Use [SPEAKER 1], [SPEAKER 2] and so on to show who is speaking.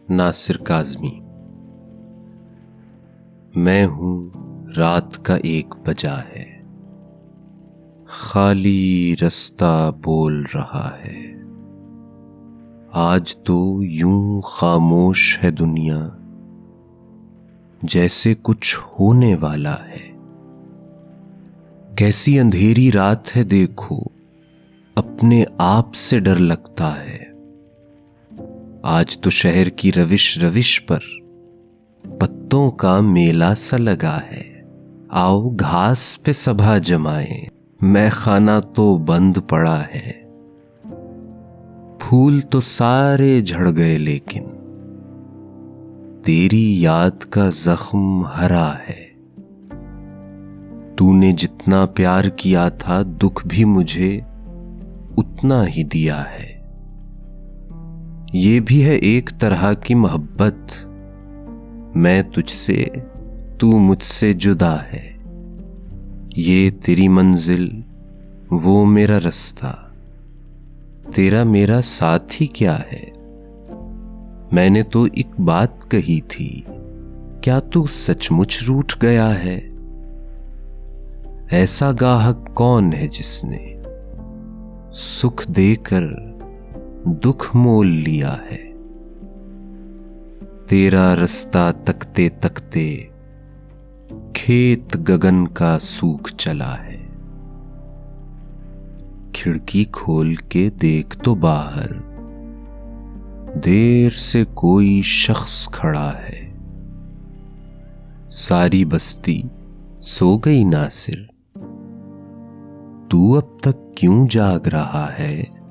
[SPEAKER 1] नासिर काज़मी। मैं हूँ रात का 1 बजा है, खाली रास्ता बोल रहा है। आज तो यूं खामोश है दुनिया, जैसे कुछ होने वाला है। कैसी अंधेरी रात है देखो, अपने आप से डर लगता है। आज तो शहर की रविश रविश पर पत्तों का मेला सा लगा है। आओ घास पे सभा जमाएं, मैं खाना तो बंद पड़ा है। फूल तो सारे झड़ गए लेकिन तेरी याद का जख्म हरा है। तूने जितना प्यार किया था दुख भी मुझे उतना ही दिया है। ये भी है एक तरह की मोहब्बत, मैं तुझसे तू मुझसे जुदा है। ये तेरी मंजिल वो मेरा रास्ता, तेरा मेरा साथ ही क्या है। मैंने तो एक बात कही थी, क्या तू सचमुच रूठ गया है। ऐसा गाहक कौन है जिसने सुख देकर दुख मोल लिया है। तेरा रास्ता तकते तकते खेत गगन का सूख चला है। खिड़की खोल के देख तो बाहर देर से कोई शख्स खड़ा है। सारी बस्ती सो गई नासिर, तू अब तक क्यों जाग रहा है।